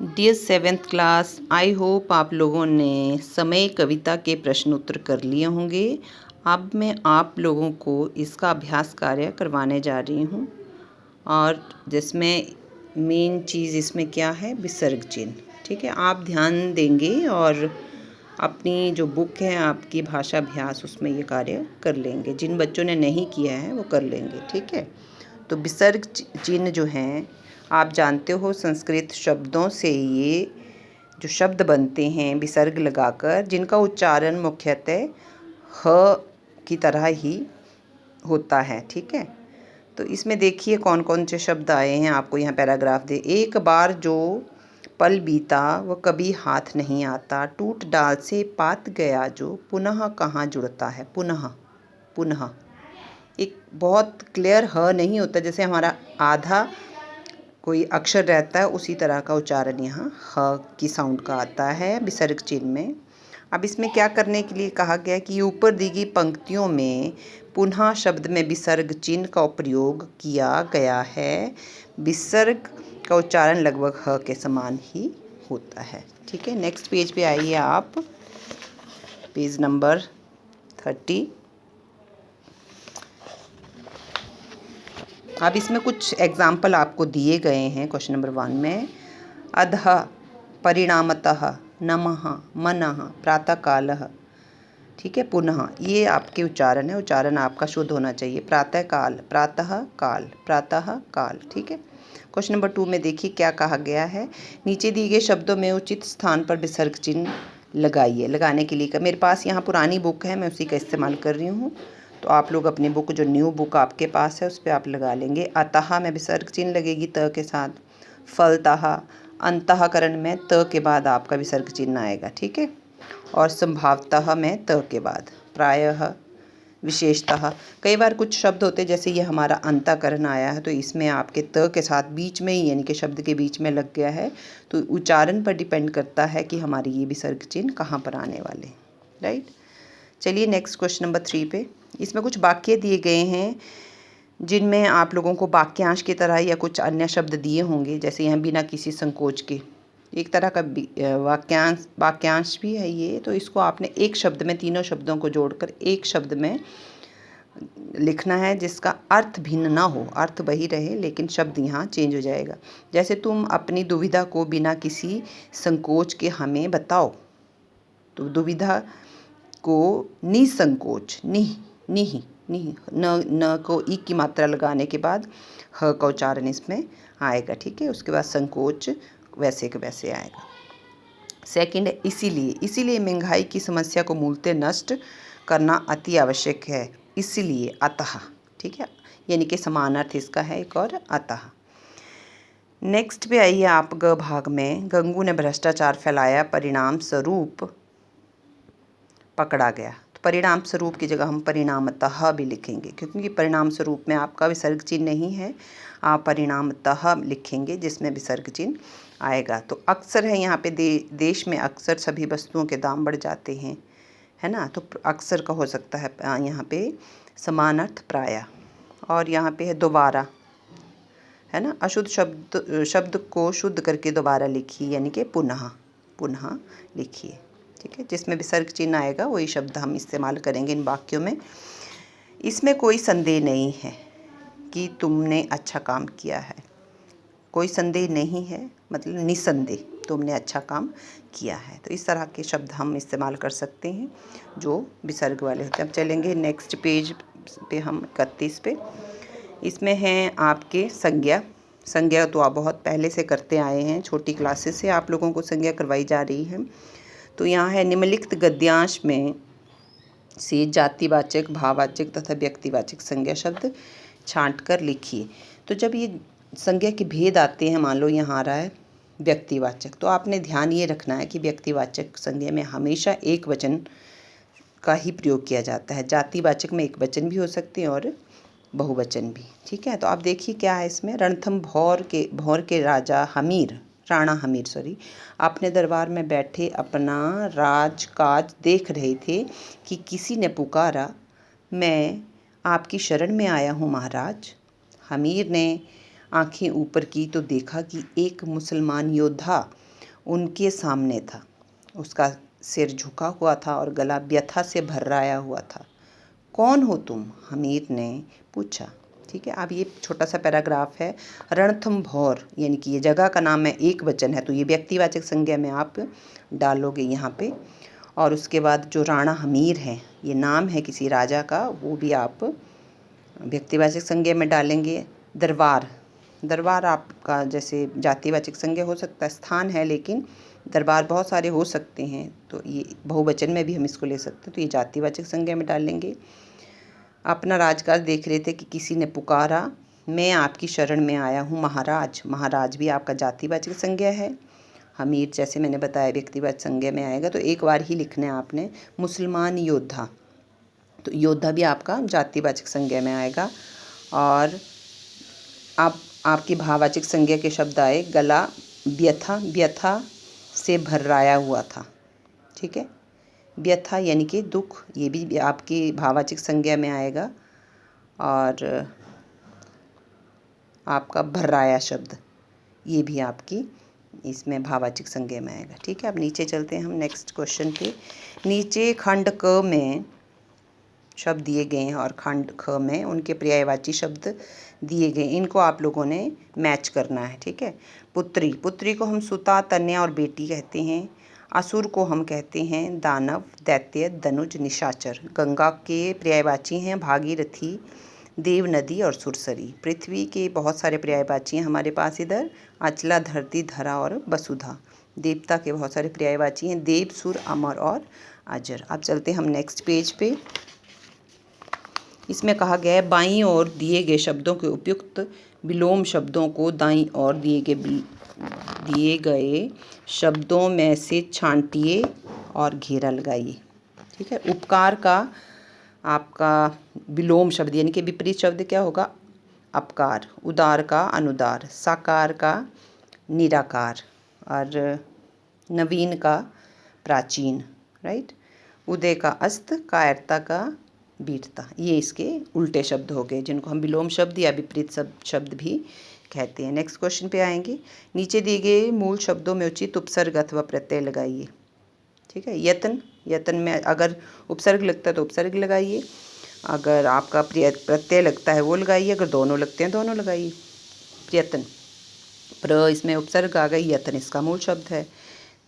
Dear seventh class, I hope आप लोगों ने समय कविता के प्रश्न उत्तर कर लिए होंगे। अब मैं आप लोगों को इसका अभ्यास कार्य करवाने जा रही हूँ और जिसमें मेन चीज़ इसमें क्या है, विसर्ग चिन्ह। ठीक है, आप ध्यान देंगे और अपनी जो बुक है आपकी भाषा अभ्यास, उसमें ये कार्य कर लेंगे। जिन बच्चों ने नहीं किया है वो कर लेंगे। ठीक है, तो विसर्ग चिन्ह जो हैं, आप जानते हो संस्कृत शब्दों से ये जो शब्द बनते हैं विसर्ग लगाकर, जिनका उच्चारण मुख्यतः ह की तरह ही होता है। ठीक है, तो इसमें देखिए कौन कौन से शब्द आए हैं। आपको यहाँ पैराग्राफ दे। एक बार जो पल बीता वो कभी हाथ नहीं आता, टूट डाल से पात गया जो पुनः कहाँ जुड़ता है। पुनः पुनः एक बहुत क्लियर ह नहीं होता, जैसे हमारा आधा कोई अक्षर रहता है उसी तरह का उच्चारण यहाँ ह की साउंड का आता है विसर्ग चिन्ह में। अब इसमें क्या करने के लिए कहा गया कि ऊपर दी गई पंक्तियों में पुनः शब्द में विसर्ग चिन्ह का प्रयोग किया गया है। विसर्ग का उच्चारण लगभग ह के समान ही होता है। ठीक है, नेक्स्ट पेज पे आइए आप, पेज नंबर 30। अब इसमें कुछ एग्जाम्पल आपको दिए गए हैं क्वेश्चन नंबर 1 में। अधः, परिणामतः, नमः, मनः, प्रातःकालः। ठीक है, पुनः ये आपके उच्चारण है, उच्चारण आपका शुद्ध होना चाहिए। प्रातःकाल, प्रातः काल, प्रातः काल। ठीक है, क्वेश्चन नंबर 2 में देखिए क्या कहा गया है। नीचे दिए गए शब्दों में उचित स्थान पर विसर्ग चिन्ह लगाइए। लगाने के लिए मेरे पास यहाँ पुरानी बुक है, मैं उसी का इस्तेमाल कर रही हूँ। तो आप लोग अपनी बुक, जो न्यू बुक आपके पास है, उस पर आप लगा लेंगे। अतः में विसर्ग चिन्ह लगेगी त के साथ। फलतः, अंतःकरण में त के बाद आपका विसर्ग चिन्ह आएगा। ठीक है, और संभावतः में त के बाद। प्रायः, विशेषतः। कई बार कुछ शब्द होते हैं, जैसे ये हमारा अंतःकरण आया है, तो इसमें आपके त के साथ बीच में ही, यानी कि शब्द के बीच में लग गया है। तो उच्चारण पर डिपेंड करता है कि हमारी ये विसर्ग चिन्ह कहाँ पर आने वाले। राइट, चलिए नेक्स्ट क्वेश्चन नंबर 3 पे। इसमें कुछ वाक्य दिए गए हैं जिनमें आप लोगों को वाक्यांश की तरह या कुछ अन्य शब्द दिए होंगे, जैसे यहाँ बिना किसी संकोच के, एक तरह का वाक्यांश भी है ये। तो इसको आपने एक शब्द में, तीनों शब्दों को जोड़कर एक शब्द में लिखना है जिसका अर्थ भिन्न ना हो। अर्थ वही रहे लेकिन शब्द यहाँ चेंज हो जाएगा। जैसे तुम अपनी दुविधा को बिना किसी संकोच के हमें बताओ। तो दुविधा को निसंकोच, निह न को ई की मात्रा लगाने के बाद ह का उच्चारण इसमें आएगा। ठीक है, उसके बाद संकोच वैसे के वैसे आएगा। सेकंड है इसीलिए महंगाई की समस्या को मूलतः नष्ट करना अति आवश्यक है। इसीलिए, अतः। ठीक है, यानी कि समान अर्थ इसका है एक और अतः। नेक्स्ट पे आइए आप, ग भाग में। गंगू ने भ्रष्टाचार फैलाया, परिणाम स्वरूप पकड़ा गया। तो परिणाम स्वरूप की जगह हम परिणामतः भी लिखेंगे, क्योंकि परिणाम स्वरूप में आपका विसर्ग चिन्ह नहीं है। आप परिणामतः लिखेंगे जिसमें विसर्ग चिन्ह आएगा। तो अक्सर है यहाँ पे देश में अक्सर सभी वस्तुओं के दाम बढ़ जाते हैं, है ना। तो अक्सर का हो सकता है यहाँ पे समान अर्थ प्रायः। और यहाँ पे है दोबारा, है ना। अशुद्ध शब्द को शुद्ध करके दोबारा लिखिए, यानी कि पुनः लिखिए। ठीक है, जिसमें विसर्ग चिन्ह आएगा वही शब्द हम इस्तेमाल करेंगे इन वाक्यों में। इसमें कोई संदेह नहीं है कि तुमने अच्छा काम किया है। कोई संदेह नहीं है मतलब निसंदेह तुमने अच्छा काम किया है। तो इस तरह के शब्द हम इस्तेमाल कर सकते हैं जो विसर्ग वाले होते हैं। अब चलेंगे नेक्स्ट पेज पे, हम 31 पे। इसमें हैं आपके संज्ञा तो आप बहुत पहले से करते आए हैं, छोटी क्लासेस से आप लोगों को संज्ञा करवाई जा रही है। तो यहाँ है निम्नलिखित गद्यांश में से जातिवाचक, भाववाचक तथा व्यक्तिवाचक संज्ञा शब्द छांट कर लिखिए। तो जब ये संज्ञा के भेद आते हैं, मान लो यहाँ आ रहा है व्यक्तिवाचक, तो आपने ध्यान ये रखना है कि व्यक्तिवाचक संज्ञा में हमेशा एक वचन का ही प्रयोग किया जाता है। जातिवाचक में एक वचन भी हो सकते हैं और बहुवचन भी। ठीक है, तो आप देखिए क्या है इसमें। रणथम भौर के राजा राणा हमीर अपने दरबार में बैठे अपना राजकाज देख रहे थे कि किसी ने पुकारा, मैं आपकी शरण में आया हूँ महाराज। हमीर ने आंखें ऊपर की तो देखा कि एक मुसलमान योद्धा उनके सामने था। उसका सिर झुका हुआ था और गला व्यथा से भर्राया हुआ था। कौन हो तुम? हमीर ने पूछा। ठीक है, अब ये छोटा सा पैराग्राफ है। रणथंभौर यानी कि ये जगह का नाम है, एक वचन है, तो ये व्यक्तिवाचक संज्ञा में आप डालोगे यहाँ पे। और उसके बाद जो राणा हमीर है, ये नाम है किसी राजा का, वो भी आप व्यक्तिवाचक संज्ञा में डालेंगे। दरबार, दरबार आपका जैसे जातिवाचक संज्ञा हो सकता है, स्थान है, लेकिन दरबार बहुत सारे हो सकते हैं, तो ये बहुवचन में भी हम इसको ले सकते हैं, तो ये जातिवाचक संज्ञा में डालेंगे। अपना राजकाज देख रहे थे कि किसी ने पुकारा, मैं आपकी शरण में आया हूँ महाराज। महाराज भी आपका जातिवाचक संज्ञा है। हमीर जैसे मैंने बताया व्यक्तिवाचक संज्ञा में आएगा, तो एक बार ही लिखना है आपने। मुसलमान योद्धा, तो योद्धा भी आपका जातिवाचक संज्ञा में आएगा। और आपकी भाववाचक संज्ञा के शब्द आए। गला व्यथा, व्यथा से भर्राया हुआ था। ठीक है, व्यथा यानी कि दुख, ये भी आपकी भाववाचक संज्ञा में आएगा। और आपका भर्राया शब्द, ये भी आपकी इसमें भाववाचक संज्ञा में आएगा। ठीक है, अब नीचे चलते हैं हम नेक्स्ट क्वेश्चन पे। नीचे खंड क में शब्द दिए गए हैं और खंड ख में उनके पर्यायवाची शब्द दिए गए, इनको आप लोगों ने मैच करना है। ठीक है, पुत्री, पुत्री को हम सुता, तन्या और बेटी कहते हैं। असुर को हम कहते हैं दानव, दैत्य, दनुज, निशाचर। गंगा के पर्यायवाची हैं भागीरथी, देव नदी और सुरसरी। पृथ्वी के बहुत सारे पर्यायवाची हैं हमारे पास इधर, अचला, धरती, धरा और वसुधा। देवता के बहुत सारे पर्यायवाची हैं, देव, सुर, अमर और अजर। अब चलते हैं हम नेक्स्ट पेज पे। इसमें कहा गया है बाईं ओर दिए गए शब्दों के उपयुक्त विलोम शब्दों को दाईं ओर दिए गए शब्दों में से छांटिए और घेरा लगाइए। ठीक है, उपकार का आपका विलोम शब्द यानी कि विपरीत शब्द क्या होगा? अपकार। उदार का अनुदार, साकार का निराकार, और नवीन का प्राचीन। राइट, उदय का अस्त, कायरता का वीरता। ये इसके उल्टे शब्द हो गए, जिनको हम विलोम शब्द या विपरीत शब्द भी कहते हैं। नेक्स्ट क्वेश्चन पे आएंगे। नीचे दिए गए मूल शब्दों में उचित उपसर्ग अथवा प्रत्यय लगाइए। ठीक है, यत्न, यत्न में अगर उपसर्ग लगता है तो उपसर्ग लगाइए, अगर आपका प्रत्यय लगता है वो लगाइए, अगर दोनों लगते हैं दोनों लगाइए। प्रयत्न, प्र इसमें उपसर्ग आ गई, यत्न इसका मूल शब्द है,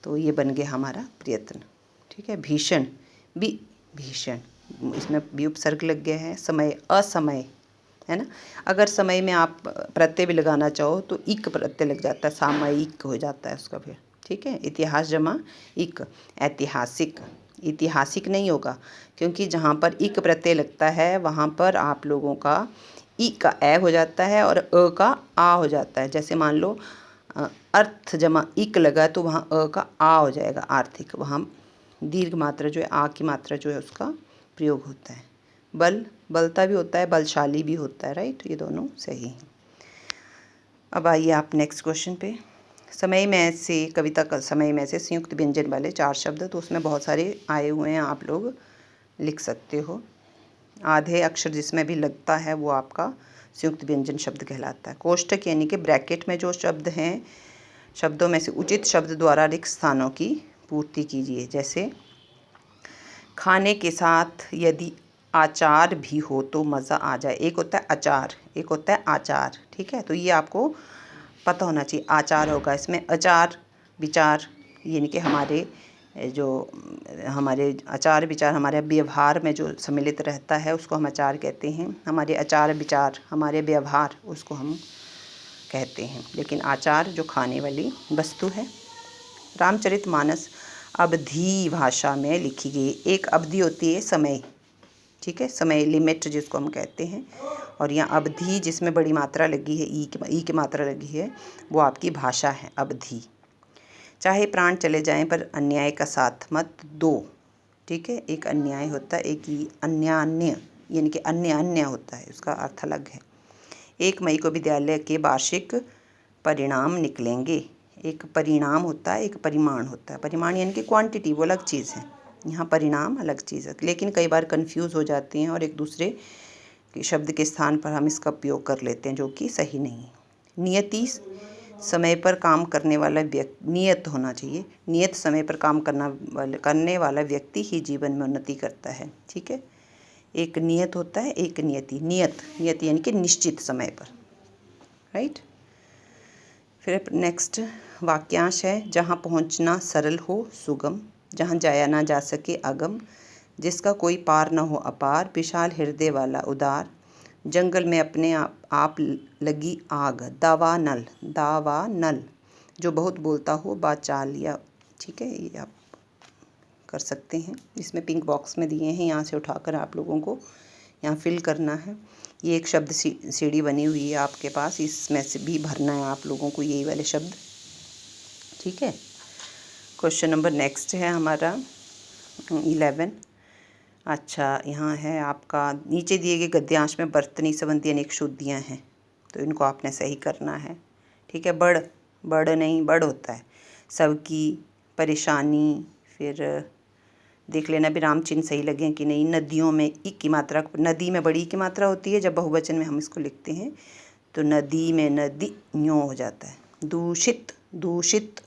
तो ये बन गया हमारा प्रयत्न। ठीक है, भीषण, भीषण, इसमें भी उपसर्ग लग गया है। समय, असमय, है ना। अगर समय में आप प्रत्यय भी लगाना चाहो तो इक प्रत्यय लग जाता है, सामयिक हो जाता है उसका फिर। ठीक है, इतिहास जमा इक, ऐतिहासिक। ऐतिहासिक नहीं होगा, क्योंकि जहाँ पर इक प्रत्यय लगता है वहाँ पर आप लोगों का ई का ए हो जाता है और अ का आ हो जाता है। जैसे मान लो अर्थ जमा इक लगा तो वहाँ अ का आ हो जाएगा, आर्थिक। वहाँ दीर्घ मात्रा जो है, आ की मात्रा जो है उसका प्रयोग होता है। बल, बलता भी होता है, बलशाली भी होता है। राइट, ये दोनों सही हैं। अब आइए आप नेक्स्ट क्वेश्चन पे। समय में से, कविता का समय में से संयुक्त व्यंजन वाले 4 शब्द, तो उसमें बहुत सारे आए हुए हैं, आप लोग लिख सकते हो। आधे अक्षर जिसमें भी लगता है वो आपका संयुक्त व्यंजन शब्द कहलाता है। कोष्ठक यानी कि ब्रैकेट में जो शब्द हैं, शब्दों में से उचित शब्द द्वारा रिक्त स्थानों की पूर्ति कीजिए। जैसे खाने के साथ यदि आचार भी हो तो मज़ा आ जाए। एक होता है अचार, एक होता है आचार। ठीक है, तो ये आपको पता होना चाहिए। आचार होगा इसमें, अचार विचार यानी कि हमारे आचार विचार हमारे व्यवहार में जो सम्मिलित रहता है उसको हम आचार कहते हैं। हमारे आचार विचार, हमारे व्यवहार, उसको हम कहते हैं। लेकिन आचार जो खाने वाली वस्तु है। रामचरितमानस अवधी भाषा में लिखी गई एक अवधि होती है समय। ठीक है, समय, लिमिट जिसको हम कहते हैं। और यहाँ अवधि जिसमें बड़ी मात्रा लगी है, ई की मात्रा लगी है, वो आपकी भाषा है, अवधि। चाहे प्राण चले जाएं पर अन्याय का साथ मत दो। ठीक है, एक अन्याय होता है, एक ही अन्यान्य यानी कि अन्य अन्य होता है, उसका अर्थ अलग है। 1 मई को विद्यालय के वार्षिक परिणाम निकलेंगे। एक परिणाम होता है, एक परिमाण होता है। परिमाण यानी कि क्वांटिटी, वो अलग चीज़ है। यहाँ परिणाम अलग चीज़ है, लेकिन कई बार कंफ्यूज हो जाते हैं और एक दूसरे के शब्द के स्थान पर हम इसका उपयोग कर लेते हैं, जो कि सही नहीं है। नियति समय पर काम करने वाला व्यक्ति, नियत होना चाहिए, नियत समय पर काम करने वाला व्यक्ति ही जीवन में उन्नति करता है। ठीक है, एक नियत होता है, एक नियति। नियत यानी कि निश्चित समय पर, राइट। फिर नेक्स्ट वाक्यांश है, जहाँ पहुँचना सरल हो सुगम, जहाँ जाया ना जा सके अगम, जिसका कोई पार न हो अपार, विशाल हृदय वाला उदार, जंगल में अपने आप लगी आग, दावानल, जो बहुत बोलता हो बाचाल। या ठीक है, ये आप कर सकते हैं। इसमें पिंक बॉक्स में दिए हैं, यहाँ से उठाकर आप लोगों को यहाँ फिल करना है। ये एक शब्द सीढ़ी बनी हुई है आपके पास, इसमें से भी भरना है आप लोगों को यही वाले शब्द। ठीक है, क्वेश्चन नंबर नेक्स्ट है हमारा 11। अच्छा, यहाँ है आपका, नीचे दिए गए गद्यांश में बर्तनी संबंधी अनेक शुद्धियाँ हैं, तो इनको आपने सही करना है। ठीक है, बड़ नहीं, बड़ होता है सबकी, परेशानी, फिर देख लेना विराम चिन्ह सही लगे कि नहीं। नदियों में इक की मात्रा, नदी में बड़ी की मात्रा होती है, जब बहुवचन में हम इसको लिखते हैं तो नदी में नदी न्यों हो जाता है। दूषित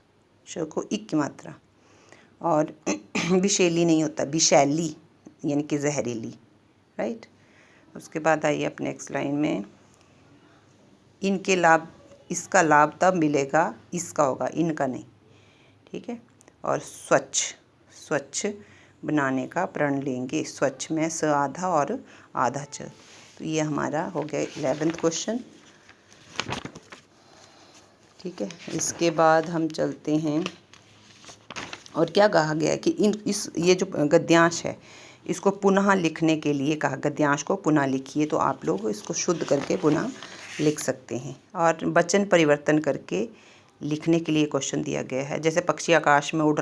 श को इक की मात्रा, और विषैली नहीं होता, विषैली यानी कि जहरीली, राइट। उसके बाद आइए अपने नेक्स्ट लाइन में, इनके लाभ, इसका लाभ तब मिलेगा, इसका होगा, इनका नहीं। ठीक है, और स्वच्छ बनाने का प्रण लेंगे, स्वच्छ में स आधा और आधा च। तो ये हमारा हो गया 11th क्वेश्चन। ठीक है, इसके बाद हम चलते हैं, और क्या कहा गया है कि ये जो गद्यांश है इसको पुनः लिखने के लिए कहा, गद्यांश को पुनः लिखिए। तो आप लोग इसको शुद्ध करके पुनः लिख सकते हैं, और वचन परिवर्तन करके लिखने के लिए क्वेश्चन दिया गया है। जैसे पक्षी आकाश में उड़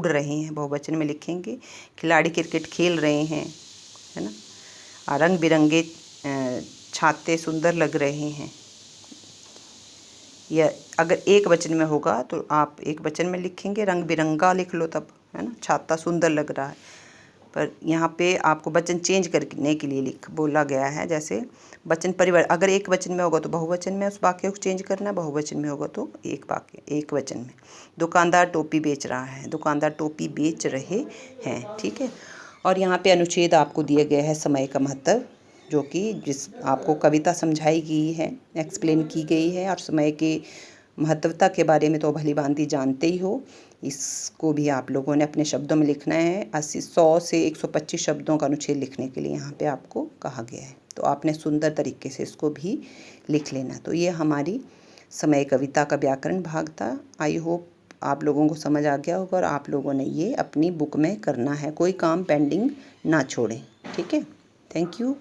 रहे हैं, बहुवचन में लिखेंगे। खिलाड़ी क्रिकेट खेल रहे हैं, है ना। रंग बिरंगे छाते सुंदर लग रहे हैं। या अगर एक वचन में होगा तो आप एक वचन में लिखेंगे, रंग बिरंगा लिख लो तब, है ना, छाता सुंदर लग रहा है। पर यहाँ पे आपको वचन चेंज करने के लिए बोला गया है। जैसे वचन परिवर्तन, अगर एक वचन में होगा तो बहुवचन में उस वाक्य को चेंज करना है, बहुवचन में होगा तो एक वचन में। दुकानदार टोपी बेच रहा है, दुकानदार टोपी बेच रहे हैं। ठीक है, और यहाँ पे अनुच्छेद आपको दिया गया है समय का महत्व, जो कि जिस आपको कविता समझाई गई है, एक्सप्लेन की गई है, और समय के महत्वता के बारे में तो भली भांति जानते ही हो। इसको भी आप लोगों ने अपने शब्दों में लिखना है। 100 से 125 शब्दों का अनुच्छेद लिखने के लिए यहाँ पे आपको कहा गया है, तो आपने सुंदर तरीके से इसको भी लिख लेना। तो ये हमारी समय कविता का व्याकरण भाग था। आई होप आप लोगों को समझ आ गया होगा, और आप लोगों ने ये अपनी बुक में करना है, कोई काम पेंडिंग ना छोड़ें। ठीक है, थैंक यू।